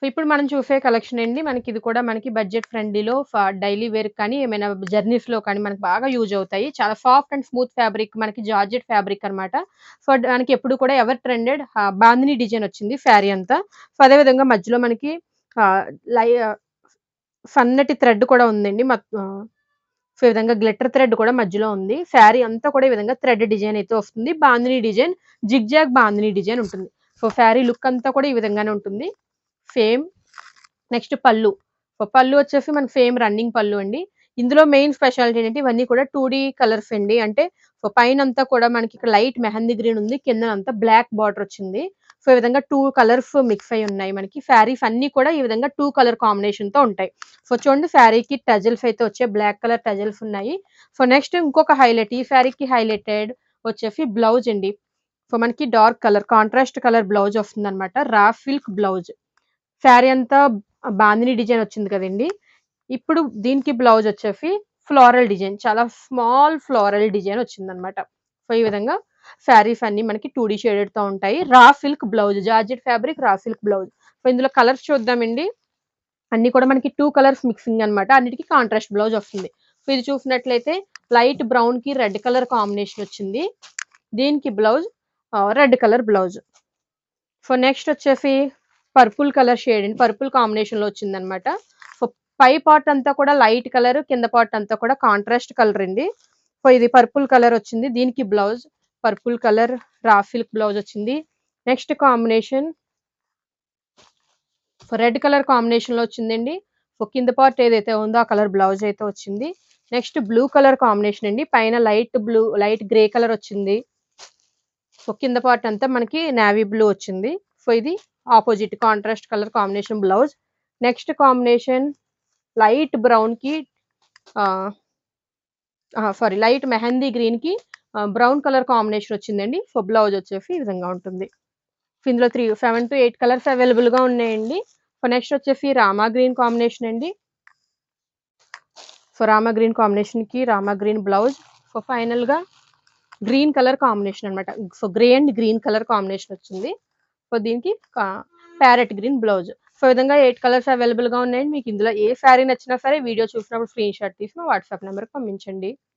So, ఇప్పుడు మనం చూసే కలెక్షన్ అండి. మనకిది కూడా మనకి బడ్జెట్ ఫ్రెండ్లీలో డైలీ వేర్‌కి కానీ, ఏమైనా జర్నీస్‌లో కానీ మనకు బాగా యూజ్ అవుతాయి. చాలా సాఫ్ట్ అండ్ స్మూత్ ఫ్యాబ్రిక్ మనకి జార్జెట్ ఫ్యాబ్రిక్ అనమాట. సో, దానికి ఎప్పుడు కూడా ఎవర్ ట్రెండెడ్ బాందిని డిజైన్ వచ్చింది శారీ అంతా. సో, అదే విధంగా మధ్యలో మనకి ఆహ్, లై సన్నటి థ్రెడ్ కూడా ఉందండి. సో, ఈ విధంగా గ్లిట్టర్ థ్రెడ్ కూడా మధ్యలో ఉంది. శారీ అంతా కూడా ఈ విధంగా థ్రెడ్ డిజైన్ అయితే వస్తుంది. Bandhani design, zigzag bandhani design ఉంటుంది. సో, శారీ లుక్ అంతా కూడా ఈ విధంగానే ఉంటుంది. సేమ్. నెక్స్ట్ పళ్ళు. పళ్ళు వచ్చేసి మనకి సేమ్ రన్నింగ్ పళ్ళు అండి. ఇందులో మెయిన్ స్పెషాలిటీ ఏంటంటే ఇవన్నీ కూడా 2 కలర్స్ అండి. అంటే పైనంతా కూడా మనకి ఇక్కడ లైట్ మెహందీ గ్రీన్ ఉంది. కిందనంతా బ్లాక్ బార్డర్ వచ్చింది. సో, ఈ విధంగా 2 కలర్స్ మిక్స్ అయ్యి ఉన్నాయి మనకి. శారీస్ అన్నీ కూడా ఈ విధంగా 2 కలర్ కాంబినేషన్‌తో ఉంటాయి. సో, చూడండి శారీకి టజిల్స్ అయితే వచ్చాయి. బ్లాక్ కలర్ టజిల్స్ ఉన్నాయి. సో, నెక్స్ట్ ఇంకొక హైలైట్ ఈ శారీకి హైలైటెడ్ వచ్చేసి బ్లౌజ్ అండి. సో, మనకి dark colour contrast colour blouse వస్తుందన్నమాట. Raw silk blouse. శారీ అంతా బాందిని డిజైన్ వచ్చింది కదండీ! ఇప్పుడు దీనికి బ్లౌజ్ వచ్చేసి ఫ్లోరల్ డిజైన్. చాలా స్మాల్ ఫ్లోరల్ డిజైన్ వచ్చిందనమాట. సో, ఈ విధంగా శారీస్ అన్నీ మనకి 2 షేడెడ్‌తో ఉంటాయి. Raw silk blouse. Georgette fabric raw silk blouse. So, ఇందులో కలర్స్ చూద్దామండి. అన్నీ కూడా మనకి 2 కలర్స్ మిక్సింగ్ అనమాట. అన్నిటికి కాంట్రాస్ట్ బ్లౌజ్ వస్తుంది. సో, ఇది చూసినట్లయితే లైట్ బ్రౌన్‌కి రెడ్ కలర్ కాంబినేషన్ వచ్చింది. దీనికి blouse red colour blouse. So, next వచ్చేసి పర్పుల్ కలర్ షేడ్ అండి. పర్పుల్ కాంబినేషన్‌లో వచ్చిందనమాట. సో, పై పార్ట్ అంతా కూడా లైట్ కలర్, కింద పార్ట్ అంతా కూడా కాంట్రాస్ట్ కలర్ అండి. సో, ఇది పర్పుల్ కలర్ వచ్చింది. దీనికి blouse purple colour raw silk blouse వచ్చింది. నెక్స్ట్ కాంబినేషన్ రెడ్ కలర్ కాంబినేషన్‌లో వచ్చిందండి. సో, కింద పార్ట్ ఏదైతే ఉందో ఆ కలర్ బ్లౌజ్ అయితే వచ్చింది. నెక్స్ట్ బ్లూ కలర్ కాంబినేషన్ అండి. పైన లైట్ గ్రే కలర్ వచ్చింది. సో, కింద పార్ట్ అంతా మనకి నేవీ బ్లూ వచ్చింది. సో, ఇది opposite contrast colour combination blouse. Next combination light బ్రౌన్‌కి ఆహ్, సారీ లైట్ మెహందీ గ్రీన్‌కి బ్రౌన్ కలర్ కాంబినేషన్ వచ్చిందండి. సో, బ్లౌజ్ వచ్చేసి ఈ విధంగా ఉంటుంది. సో, ఇందులో 7-8 కలర్స్ అవైలబుల్‌గా ఉన్నాయండి. సో, నెక్స్ట్ వచ్చేసి రామా గ్రీన్ కాంబినేషన్ అండి. సో, రామా గ్రీన్ కాంబినేషన్‌కి రామా గ్రీన్ బ్లౌజ్. సో, ఫైనల్‌గా గ్రీన్ కలర్ కాంబినేషన్ అనమాట. So, grey and green colour combination వచ్చింది. సో, దీనికి ప్యారెట్ గ్రీన్ బ్లౌజ్. సో, ఈ విధంగా 8 కలర్స్ అవైలబుల్‌గా ఉన్నాయండి. మీకు ఇందులో ఏ శారీ నచ్చినా సరే వీడియో చూసినప్పుడు స్క్రీన్‌షాట్ తీసి మా వాట్సాప్ నంబర్‌కి పంపించండి.